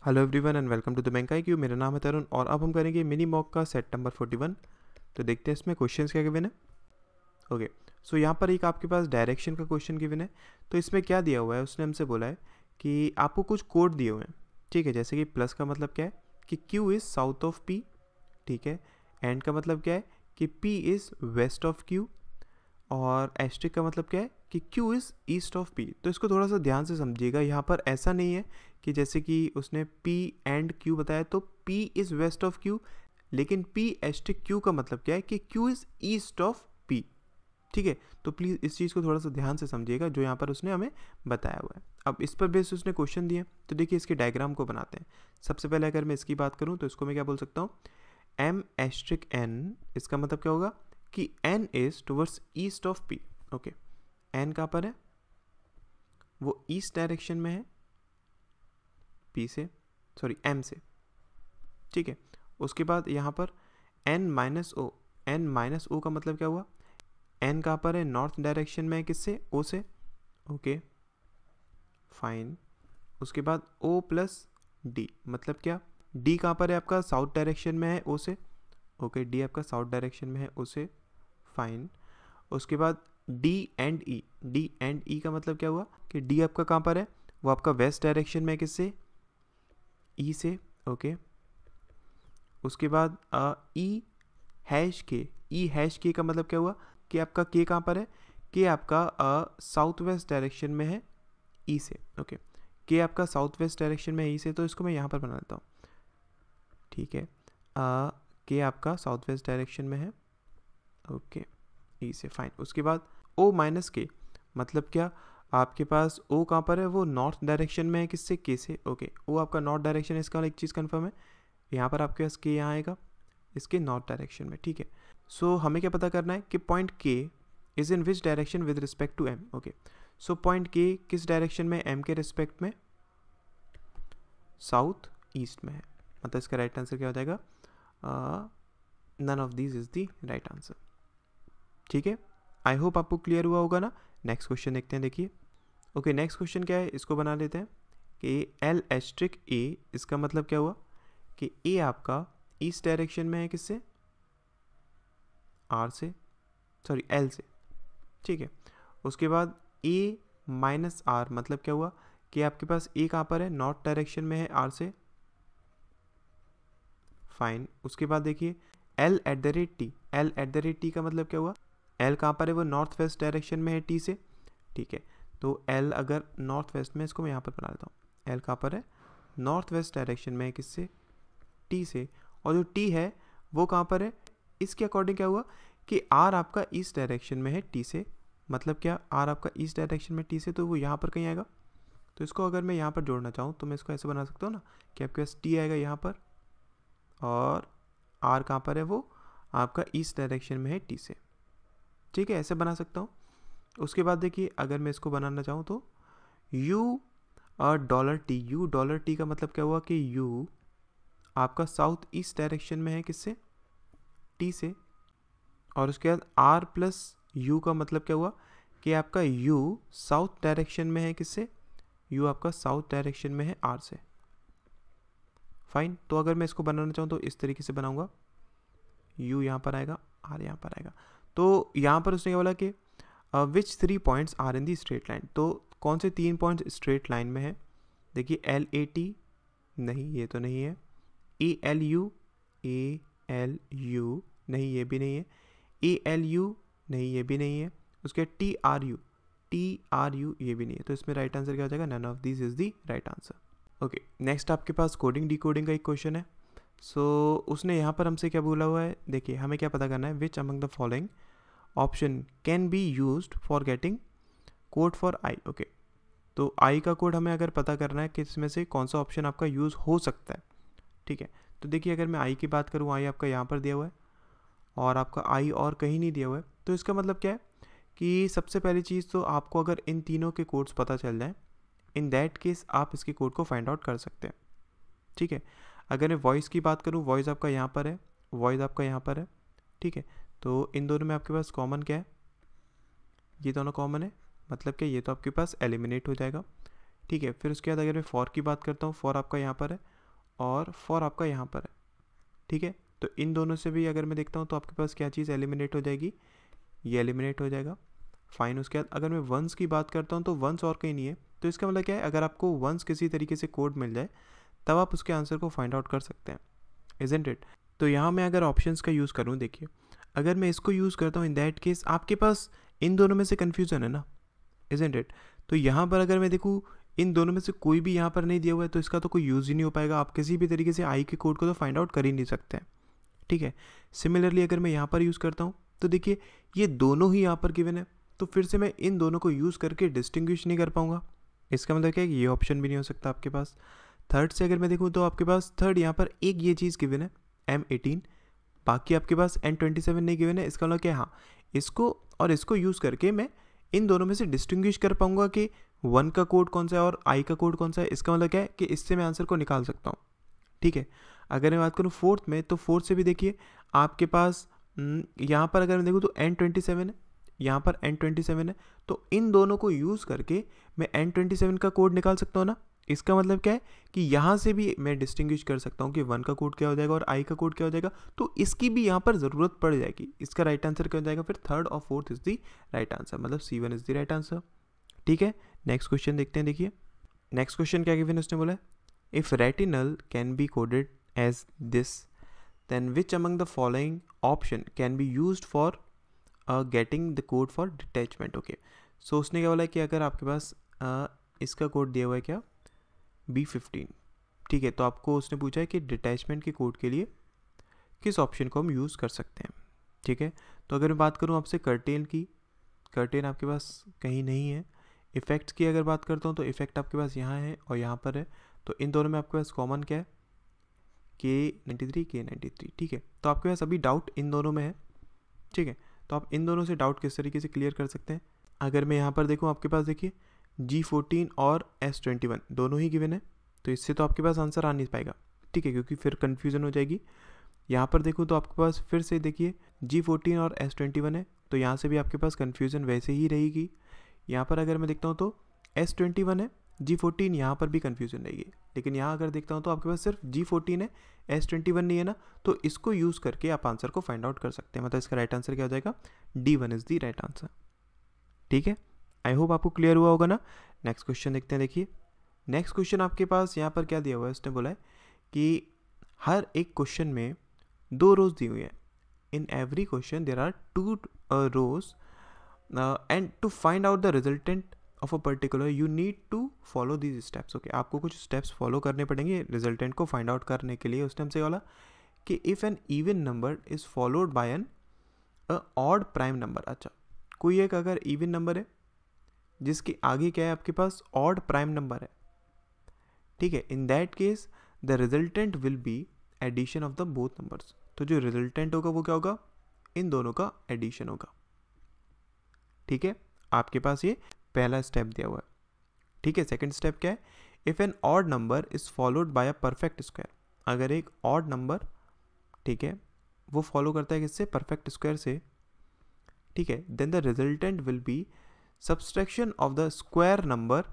Hello everyone and welcome to the bank IQ। मेरा नाम है तरुण और अब हम करेंगे मिनी मॉक का सेट नंबर 41। तो देखते हैं इसमें क्वेश्चंस क्या गिवन है। ओके, सो यहाँ पर एक आपके पास डायरेक्शन का क्वेश्चन गिवन है। तो इसमें क्या दिया हुआ है, उसने हमसे बोला है कि आपको कुछ कोड दिए हुए हैं। ठीक है, जैसे कि प्लस का मतलब क्या है कि Q is south of P। ठीक है, एंड का मतलब क्या है कि P is west of Q, और एस्ट्रिक का मतलब क्या है कि Q is east of P। तो इसको थोड़ा सा ध्यान से समझिएगा। यहाँ पर ऐसा नहीं है कि जैसे कि उसने P एंड Q बताया तो P is west of Q, लेकिन P एस्ट्रिक Q का मतलब क्या है कि Q is east of P। ठीक है, तो प्लीज़ इस चीज़ को थोड़ा सा ध्यान से समझिएगा जो यहाँ पर उसने हमें बताया हुआ है। अब इस पर बेस उसने क्वेश्चन दिए, तो देखिए इसके डायग्राम को बनाते हैं। सबसे पहले अगर मैं इसकी बात करूँ तो इसको मैं क्या बोल सकता हूँ, M एस्ट्रिक N। इसका मतलब क्या होगा कि N is towards east of P। Okay, N कहाँ पर है, वो ईस्ट डायरेक्शन में है P से, सॉरी M से। ठीक है, उसके बाद यहाँ पर N minus O। N minus O का मतलब क्या हुआ, N कहाँ पर है, नॉर्थ डायरेक्शन में है, किससे, O से। ओके फाइन, उसके बाद O प्लस D मतलब क्या, D कहाँ पर है आपका, साउथ डायरेक्शन में है O से। ओके, D आपका साउथ डायरेक्शन में है O से, फाइन। उसके बाद D and E। D and E का मतलब क्या हुआ कि D आपका कहाँ पर है, वो आपका वेस्ट डायरेक्शन में है, किससे, E से। ओके, उसके बाद E हैश के। E हैश के का मतलब क्या हुआ कि आपका K कहाँ पर है, K आपका साउथ वेस्ट डायरेक्शन में है E से। ओके, K आपका साउथ वेस्ट डायरेक्शन में है E से, तो इसको मैं यहाँ पर बना देता हूँ। ठीक है, K आपका साउथ वेस्ट डायरेक्शन में है, ओके, E से, फाइन। उसके बाद O माइनस के मतलब क्या, आपके पास O कहाँ पर है, वो नॉर्थ डायरेक्शन में है, किससे, K से। ओके, O आपका नॉर्थ डायरेक्शन है, इसका एक चीज़ कंफर्म है, यहाँ पर आपके पास K यहाँ आएगा इसके नॉर्थ डायरेक्शन में। ठीक है, सो हमें क्या पता करना है कि point K is in which direction with respect to M। Okay, so point K किस डायरेक्शन में, M के रिस्पेक्ट में साउथ ईस्ट में है। मतलब इसका राइट आंसर क्या हो जाएगा, none of these is the right answer. ठीक है, आई होप आपको क्लियर हुआ होगा ना। नेक्स्ट क्वेश्चन देखते हैं, देखिए। ओके, नेक्स्ट क्वेश्चन क्या है, इसको बना लेते हैं कि L एस्ट्रिक A। इसका मतलब क्या हुआ कि A आपका ईस्ट डायरेक्शन में है, किससे, R से, सॉरी L से। ठीक है, उसके बाद A माइनस R मतलब क्या हुआ कि आपके पास A कहाँ पर है, नॉर्थ डायरेक्शन में है R से, फाइन। उसके बाद देखिए L at the rate T। L at the rate T का मतलब क्या हुआ, L कहाँ पर है, वो नॉर्थ वेस्ट डायरेक्शन में है T से। ठीक है, तो L अगर नॉर्थ वेस्ट में, इसको मैं यहाँ पर बना देता हूँ। L कहाँ पर है, नॉर्थ वेस्ट डायरेक्शन में है, किससे, T से। और जो T है वो कहाँ पर है, इसके अकॉर्डिंग क्या हुआ कि R आपका ईस्ट डायरेक्शन में है T से। मतलब क्या, R आपका ईस्ट डायरेक्शन में T से, तो वो यहाँ पर कहीं आएगा। तो इसको अगर मैं यहाँ पर जोड़ना चाहूँ तो मैं इसको ऐसे बना सकता हूँ ना कि आपके पास T आएगा यहाँ पर, और R कहाँ पर है, वो आपका ईस्ट डायरेक्शन में है T से। ठीक है, ऐसे बना सकता हूँ। उसके बाद देखिए अगर मैं इसको बनाना चाहूँ तो U dollar T। U dollar T का मतलब क्या हुआ कि U आपका साउथ ईस्ट डायरेक्शन में है, किससे, T से। और उसके बाद R प्लस U का मतलब क्या हुआ कि आपका U साउथ डायरेक्शन में है, किससे, U आपका साउथ डायरेक्शन में है R से, फाइन। तो अगर मैं इसको बनाना चाहूँ तो इस तरीके से बनाऊंगा, U यहाँ पर आएगा, R यहाँ पर आएगा। तो यहाँ पर उसने क्या बोला कि which 3 points are in the straight line. तो कौन से 3 पॉइंट्स स्ट्रेट लाइन में है, देखिए LAT नहीं, ये तो नहीं है। ALU नहीं, ये भी नहीं है। ALU नहीं, ये भी नहीं है। उसके TRU ये भी नहीं है। तो इसमें राइट आंसर क्या हो जाएगा, none of this is the right answer. Okay, next आपके पास कोडिंग डिकोडिंग का एक क्वेश्चन है। सो उसने यहाँ पर हमसे क्या बोला हुआ है, देखिए हमें क्या पता करना है, विच among the following option can be used for getting code for I. Okay, तो आई का कोड हमें अगर पता करना है कि इसमें से कौन सा ऑप्शन आपका यूज़ हो सकता है। ठीक है, तो देखिए अगर मैं आई की बात करूँ, आई आपका यहाँ पर दिया हुआ है और आपका आई और कहीं नहीं दिया हुआ है। तो इसका मतलब क्या है कि सबसे पहली चीज़ तो आपको अगर इन तीनों के कोड्स पता चल जाए, इन दैट केस आप इसके कोड को फाइंड आउट कर सकते हैं। ठीक है, अगर मैं वॉइस की बात करूँ, वॉइस आपका यहाँ पर है, वॉइस आपका यहाँ पर है। ठीक है, तो इन दोनों में आपके पास कॉमन क्या है, ये दोनों कॉमन है, मतलब कि ये तो आपके पास एलिमिनेट हो जाएगा। ठीक है। फिर उसके बाद अगर मैं फॉर की बात करता हूँ, फॉर आपका यहाँ पर है और फॉर आपका यहाँ पर है, ठीक है। तो इन दोनों से भी अगर मैं देखता हूँ तो आपके पास क्या चीज़ एलिमिनेट हो जाएगी, ये एलिमिनेट हो जाएगा, फाइन। उसके बाद अगर मैं वंस की बात करता हूँ तो वंस और कहीं नहीं है, तो इसका मतलब क्या है, अगर आपको वंस किसी तरीके से कोड मिल जाए तब आप उसके आंसर को फाइंड आउट कर सकते हैं, इजंट इट। तो यहाँ मैं अगर ऑप्शंस का यूज़ करूँ, देखिए अगर मैं इसको यूज़ करता हूँ, इन दैट केस आपके पास इन दोनों में से कन्फ्यूज़न है ना, इजंट इट। तो यहाँ पर अगर मैं देखूँ इन दोनों में से कोई भी यहाँ पर नहीं दिया हुआ है तो इसका तो कोई यूज़ ही नहीं हो पाएगा, आप किसी भी तरीके से आई के कोड को तो फाइंड आउट कर ही नहीं सकते हैं, ठीक है। सिमिलरली अगर मैं यहाँ पर यूज़ करता हूँ तो देखिए ये दोनों ही यहाँ पर गिवन है, तो फिर से मैं इन दोनों को यूज़ करके डिस्टिंग्विश नहीं कर पाऊँगा, इसका मतलब क्या है कि ये ऑप्शन भी नहीं हो सकता आपके पास। थर्ड से अगर मैं देखूँ तो आपके पास थर्ड यहाँ पर एक ये चीज़ गिवन है M18, बाकी आपके पास N27 नहीं गिवन है, इसका मतलब क्या है, हाँ इसको और इसको यूज़ करके मैं इन दोनों में से डिस्टिंग्विश कर पाऊँगा कि 1 का कोड कौन सा है और आई का कोड कौन सा है, इसका मतलब क्या है कि इससे मैं आंसर को निकाल सकता हूँ, ठीक है। अगर मैं बात करूँ फोर्थ में, तो फोर्थ से भी देखिए आपके पास यहाँ पर अगर मैं देखूँ तो N27 है, यहाँ पर N27 है, तो इन दोनों को यूज़ करके मैं N27 का कोड निकाल सकता हूँ ना। इसका मतलब क्या है कि यहाँ से भी मैं डिस्टिंग्विश कर सकता हूँ कि 1 का कोड क्या हो जाएगा और आई का कोड क्या हो जाएगा, तो इसकी भी यहाँ पर ज़रूरत पड़ जाएगी। इसका राइट आंसर क्या हो जाएगा फिर, थर्ड और fourth is the right answer, मतलब C1 is the right answer, ठीक है। नेक्स्ट क्वेश्चन देखते हैं, देखिए नेक्स्ट क्वेश्चन क्या गिवन उसने बोला है, if retinal can be coded as this then which among the following option can be used for getting the code for detachment. Okay, so उसने क्या बोला है कि अगर आपके पास इसका कोड दिया हुआ है क्या, B15, ठीक है। तो आपको उसने पूछा है कि डिटैचमेंट के कोड के लिए किस ऑप्शन को हम यूज़ कर सकते हैं, ठीक है। तो अगर मैं बात करूँ आपसे कर्टेन की, कर्टेन आपके पास कहीं नहीं है। इफ़ेक्ट्स की अगर बात करता हूँ तो इफ़ेक्ट आपके पास यहाँ है और यहाँ पर है, तो इन दोनों में आपके पास कॉमन क्या है, K93 K93, ठीक है। तो आपके पास अभी डाउट इन दोनों में है, ठीक है। तो आप इन दोनों से डाउट किस तरीके से क्लियर कर सकते हैं, अगर मैं यहाँ पर देखूँ आपके पास देखिए G14 और S21 दोनों ही गिवन है, तो इससे तो आपके पास आंसर आ नहीं पाएगा, ठीक है, क्योंकि फिर कन्फ्यूज़न हो जाएगी। यहाँ पर देखूँ तो आपके पास फिर से देखिए G14 और S21 है, तो यहाँ से भी आपके पास कन्फ्यूज़न वैसे ही रहेगी। यहाँ पर अगर मैं देखता हूँ तो S21 है, G14 यहाँ पर भी कन्फ्यूज़न रहेगी, लेकिन यहाँ अगर देखता हूँ तो आपके पास सिर्फ G14 है, S21 नहीं है ना, तो इसको यूज़ करके आप आंसर को फाइंड आउट कर सकते हैं, मतलब इसका राइट आंसर क्या हो जाएगा, D1 is the right answer, ठीक है। आई होप आपको क्लियर हुआ होगा ना। नेक्स्ट क्वेश्चन देखते हैं, देखिए नेक्स्ट क्वेश्चन आपके पास यहाँ पर क्या दिया हुआ है, उसने बोला है कि हर एक क्वेश्चन में 2 रोज दी हुई है, in every question there are 2 rows and to find out the resultant of a particular you need to follow these steps. Okay, आपको कुछ स्टेप्स फॉलो करने पड़ेंगे रिजल्टेंट को फाइंड आउट करने के लिए। उसने हमसे बोला कि if an even number is followed by an odd prime number. अच्छा, कोई एक अगर इवन नंबर है जिसके आगे क्या है आपके पास ऑड प्राइम नंबर है, ठीक है, in that case the resultant will be addition of the both numbers. तो जो रिजल्टेंट होगा वो क्या होगा, इन दोनों का एडिशन होगा, ठीक है। आपके पास ये पहला स्टेप दिया हुआ है, ठीक है। सेकंड स्टेप क्या है, if an odd number is followed by a perfect square. अगर एक ऑड नंबर, ठीक है, वो फॉलो करता है किससे, परफेक्ट स्क्वायर से, ठीक है, then the resultant will be subtraction of the square number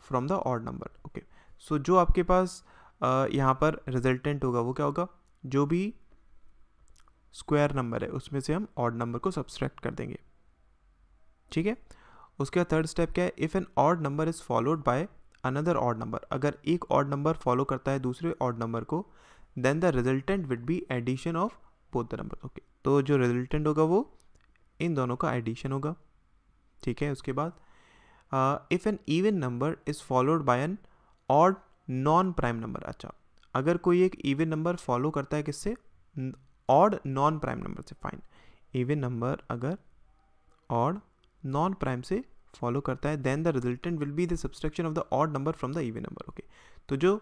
from the odd number. Okay, so जो आपके पास यहाँ पर रिजल्टेंट होगा वो क्या होगा, जो भी स्क्वायर नंबर है उसमें से हम ऑड नंबर को सब्सट्रैक्ट कर देंगे, ठीक है। उसके बाद थर्ड स्टेप क्या है, if an odd number is followed by another odd number. अगर एक ऑड नंबर फॉलो करता है दूसरे ऑड नंबर को, then the resultant will be addition of both the number. Okay, तो जो रिजल्टेंट होगा वो इन दोनों का एडिशन होगा, ठीक है। उसके बाद if an even number is followed by an odd non prime number. अच्छा, अगर कोई एक इवन नंबर फॉलो करता है किससे, ऑड नॉन प्राइम नंबर से, फाइन। इवन नंबर अगर ऑड नॉन प्राइम से फॉलो करता है, then the resultant will be the subtraction of the odd number from the even number. Okay, तो जो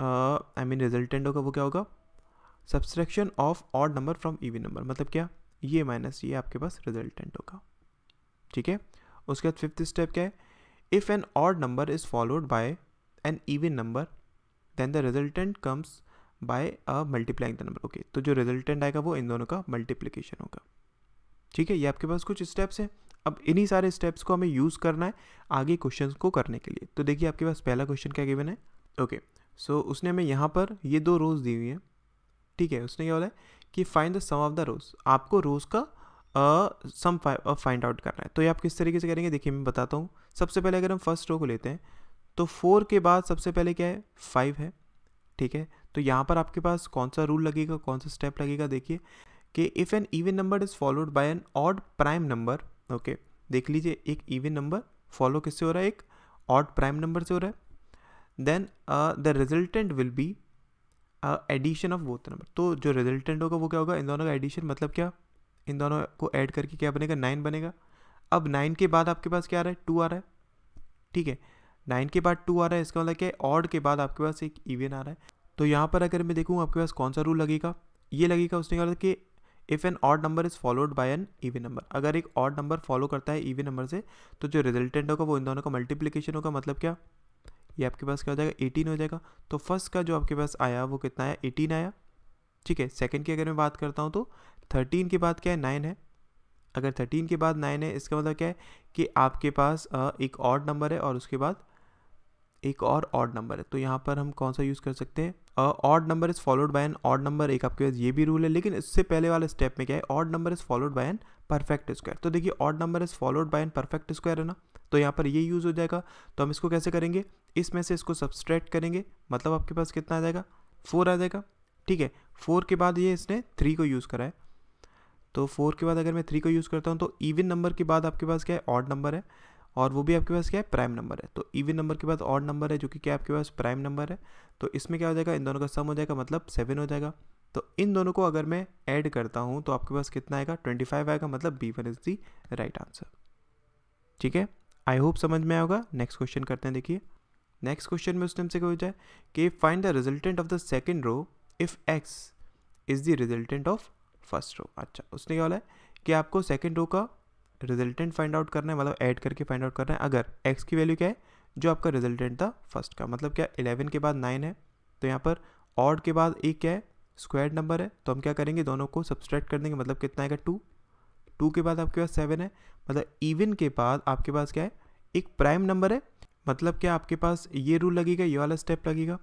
रिजल्टेंट होगा वो क्या होगा, subtraction of odd number from even number, मतलब क्या, ये माइनस ये आपके पास रिजल्टेंट होगा, ठीक है। उसके बाद फिफ्थ स्टेप क्या है, if an odd number is followed by an even number then the resultant comes by a multiplying the number. Okay, तो जो रिजल्टेंट आएगा वो इन दोनों का मल्टीप्लिकेशन होगा, ठीक है। ये आपके पास कुछ स्टेप्स हैं। अब इन्हीं सारे स्टेप्स को हमें यूज़ करना है आगे क्वेश्चन को करने के लिए। तो देखिए आपके पास पहला क्वेश्चन क्या गिवन है। ओके, सो उसने हमें यहाँ पर ये 2 रोज़ दी हुई हैं, ठीक है। उसने क्या बोला है कि find the sum of the rows, आपको रोज़ का सम फाइंड आउट करना है। तो ये आप किस तरीके से करेंगे, देखिए मैं बताता हूँ। सबसे पहले अगर हम फर्स्ट रो को लेते हैं तो 4 के बाद सबसे पहले क्या है, 5 है, ठीक है। तो यहाँ पर आपके पास कौन सा रूल लगेगा, कौन सा स्टेप लगेगा, देखिए कि if an even number is followed by an odd prime number, okay, देख लीजिए एक इवन नंबर फॉलो किससे हो रहा है, एक ऑड प्राइम नंबर से हो रहा है, then the resultant will be addition of both number. तो जो रिजल्टेंट होगा वो क्या होगा, इन दोनों का एडिशन, मतलब क्या, इन दोनों को ऐड करके क्या बनेगा, 9 बनेगा। अब 9 के बाद आपके पास क्या आ रहा है, 2 आ रहा है, ठीक है। 9 के बाद 2 आ रहा है, इसका मतलब क्या है, ऑड के बाद आपके पास एक इवन आ रहा है। तो यहाँ पर अगर मैं देखूँ आपके पास कौन सा रूल लगेगा, ये लगेगा, उसने कहा कि if an odd number is followed by an even number, अगर एक ऑड नंबर फॉलो करता है इवन नंबर से तो जो रिजल्टेंट होगा वो इन दोनों का मल्टीप्लिकेशन होगा, मतलब क्या, ये आपके पास क्या हो जाएगा, 18 हो जाएगा। तो फर्स्ट का जो आपके पास आया वो कितना आया, 18 आया, ठीक है। सेकंड की अगर मैं बात करता हूँ तो 13 के बाद क्या है, 9 है। अगर 13 के बाद 9 है, इसका मतलब क्या है कि आपके पास एक ऑड नंबर है और उसके बाद एक और ऑड नंबर है। तो यहाँ पर हम कौन सा यूज़ कर सकते हैं, odd number is followed by an odd number, एक आपके पास ये भी रूल है। लेकिन इससे पहले वाले स्टेप में क्या है, odd number is followed by an perfect square. तो देखिए odd number is followed by an perfect square है ना, तो यहाँ पर ये यूज़ हो जाएगा। तो हम इसको कैसे करेंगे, इसमें से इसको सब्सट्रैक्ट करेंगे, मतलब आपके पास कितना आ जाएगा, 4 आ जाएगा, ठीक है। 4 के बाद ये इसने 3 को यूज़ करा है, तो 4 के बाद अगर मैं 3 को यूज़ करता हूँ तो इवन नंबर के बाद आपके पास क्या है, ऑड नंबर है, और वो भी आपके पास क्या है, प्राइम नंबर है। तो इवन नंबर के बाद ऑड नंबर है जो कि क्या आपके पास प्राइम नंबर है। तो इसमें क्या हो जाएगा, इन दोनों का सम हो जाएगा, मतलब 7 हो जाएगा। तो इन दोनों को अगर मैं ऐड करता हूँ तो आपके पास कितना आएगा, 25 आएगा, मतलब B1 is the right answer, ठीक है। आई होप समझ में आएगा। नेक्स्ट क्वेश्चन करते हैं। देखिए नेक्स्ट क्वेश्चन में उसने हमसे क्या हो जाए कि find the resultant of the second row if x is the resultant of first row. अच्छा, उसने क्या बोला है कि आपको सेकेंड रो का रिजल्टेंट फाइंड आउट करना है, मतलब ऐड करके फाइंड आउट करना है। अगर x की वैल्यू क्या है, जो आपका रिजल्टेंट था फर्स्ट का, मतलब क्या 11 के बाद 9 है, तो यहाँ पर ऑड के बाद एक क्या है, स्क्वायर्ड नंबर है, तो हम क्या करेंगे, दोनों को सब्सट्रैक्ट कर देंगे, मतलब कितना आएगा, 2। 2 के बाद आपके पास 7 है, मतलब इवन के बाद आपके पास क्या है, एक प्राइम नंबर है, मतलब क्या आपके पास ये रूल लगेगा, ये वाला स्टेप लगेगा,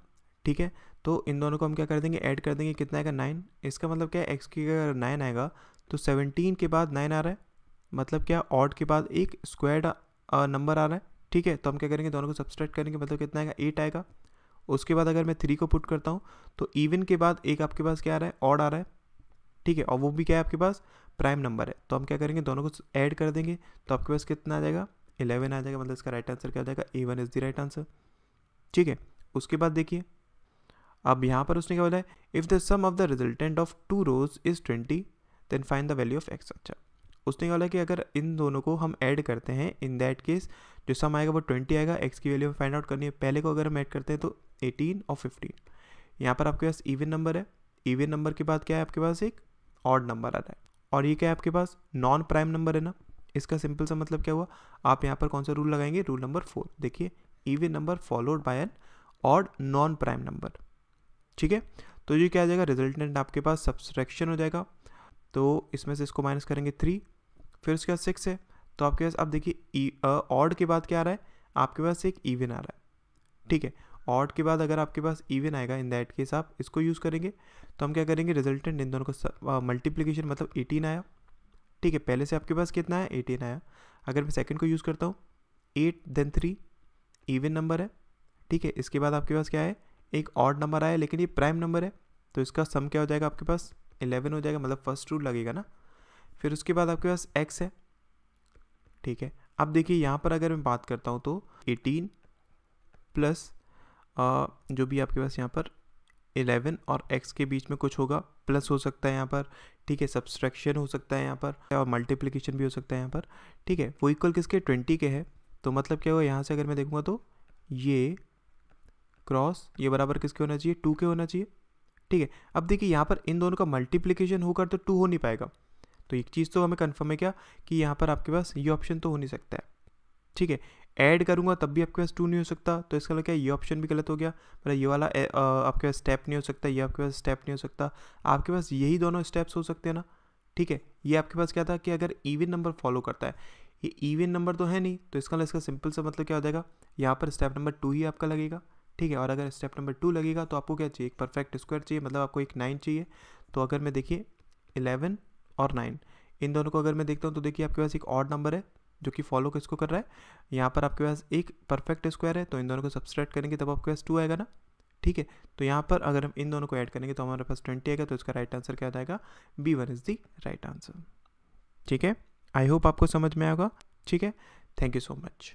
ठीक है। तो इन दोनों को हम क्या कर देंगे, ऐड कर देंगे, कितना आएगा, 9। इसका मतलब क्या है, x की अगर 9 आएगा तो 17 के बाद 9 आ रहा है, मतलब क्या ऑड के बाद एक स्क्वायर्ड नंबर आ रहा है, ठीक है। तो हम क्या करेंगे, दोनों को सब्सट्रैक्ट करेंगे, मतलब कितना आएगा, 8 आएगा। उसके बाद अगर मैं 3 को पुट करता हूँ तो इवन के बाद एक आपके पास क्या आ रहा है, ऑड आ रहा है, ठीक है, और वो भी क्या है आपके पास प्राइम नंबर है। तो हम क्या करेंगे, दोनों को ऐड कर देंगे, तो आपके पास कितना आ जाएगा, 11 आ जाएगा, मतलब इसका राइट आंसर क्या आ जाएगा, A1 is the right answer, ठीक है। उसके बाद देखिए अब यहाँ पर उसने क्या बोला है, if the sum of the resultant of 2 rows is 20 then find the value of x। अच्छा, उसने क्या बोला कि अगर इन दोनों को हम ऐड करते हैं, इन दैट केस जो सम आएगा वो 20 आएगा, x की वैल्यू फाइंड आउट करनी है। पहले को अगर हम ऐड करते हैं तो 18 और 15, यहाँ पर आपके पास इवन नंबर है, इवन नंबर के बाद क्या है आपके पास, एक ऑड नंबर आ रहा है, और ये क्या है आपके पास, नॉन प्राइम नंबर है ना। इसका सिंपल सा मतलब क्या हुआ, आप यहाँ पर कौन सा रूल लगाएंगे, रूल नंबर 4। देखिए even number followed by an odd non prime number, ठीक है। तो ये क्या आ जाएगा, रिजल्टेंट आपके पास सब्सट्रैक्शन हो जाएगा, तो इसमें से इसको माइनस करेंगे 3, फिर उसके बाद 6 है, तो आपके पास अब देखिए ऑड के बाद क्या आ रहा है, आपके पास एक इवन आ रहा है, ठीक है। ऑड के बाद अगर आपके पास इवन आएगा, इन दैट केस आप इसको यूज़ करेंगे। तो हम क्या करेंगे, रिजल्टेंट इन दोनों को मल्टीप्लिकेशन, मतलब 18 आया, ठीक है। पहले से आपके पास कितना है, 18 आया। अगर मैं सेकंड को यूज़ करता हूँ, 8 देन 3 इवन नंबर है, ठीक है। इसके बाद आपके पास क्या है, एक ऑड नंबर आया, लेकिन ये प्राइम नंबर है, तो इसका सम क्या हो जाएगा आपके पास, 11 हो जाएगा, मतलब फर्स्ट रूल लगेगा ना। फिर उसके बाद आपके पास x है, ठीक है। अब देखिए यहाँ पर अगर मैं बात करता हूँ तो 18 प्लस जो भी आपके पास यहाँ पर 11 और x के बीच में कुछ होगा, प्लस हो सकता है यहाँ पर, ठीक है, सब्सट्रैक्शन हो सकता है यहाँ पर, और मल्टीप्लिकेशन भी हो सकता है यहाँ पर, ठीक है। वो इक्वल किसके, 20 के है, तो मतलब क्या हुआ, यहाँ से अगर मैं देखूँगा तो ये क्रॉस ये बराबर किसके होना चाहिए, 2 के होना चाहिए, ठीक है। अब देखिए यहाँ पर इन दोनों का मल्टीप्लिकेशन होकर तो 2 हो नहीं पाएगा, तो एक चीज़ तो हमें कंफर्म है क्या, कि यहाँ पर आपके पास ये ऑप्शन तो हो नहीं सकता है, ठीक है। ऐड करूँगा तब भी आपके पास 2 नहीं हो सकता, तो इसका मतलब क्या, ये ऑप्शन भी गलत हो गया, मतलब ये वाला आपके पास स्टेप नहीं हो सकता, ये आपके पास स्टेप नहीं हो सकता, आपके पास यही दोनों स्टेप्स हो सकते हैं ना, ठीक है। ये आपके पास क्या था कि अगर इवन नंबर फॉलो करता है, ये इवन नंबर तो है नहीं, तो इसका इसका सिंपल सा मतलब क्या हो जाएगा, यहाँ पर स्टेप नंबर 2 ही आपका लगेगा, ठीक है। और अगर स्टेप नंबर 2 लगेगा तो आपको क्या चाहिए, एक परफेक्ट स्क्वायर चाहिए, मतलब आपको एक 9 चाहिए। तो अगर मैं देखिए 11 और 9 इन दोनों को अगर मैं देखता हूँ तो देखिए आपके पास एक ऑड नंबर है जो कि फॉलो किसको कर रहा है, यहाँ पर आपके पास एक परफेक्ट स्क्वायर है, तो इन दोनों को सब्सट्रैक्ट करेंगे तब आपके पास 2 आएगा ना, ठीक है। तो यहाँ पर अगर हम इन दोनों को ऐड करेंगे तो हमारे पास 20 आएगा, तो इसका राइट आंसर क्या आएगा, B1 is the right answer, ठीक है। आई होप आपको समझ में आएगा, ठीक है। Thank you so much.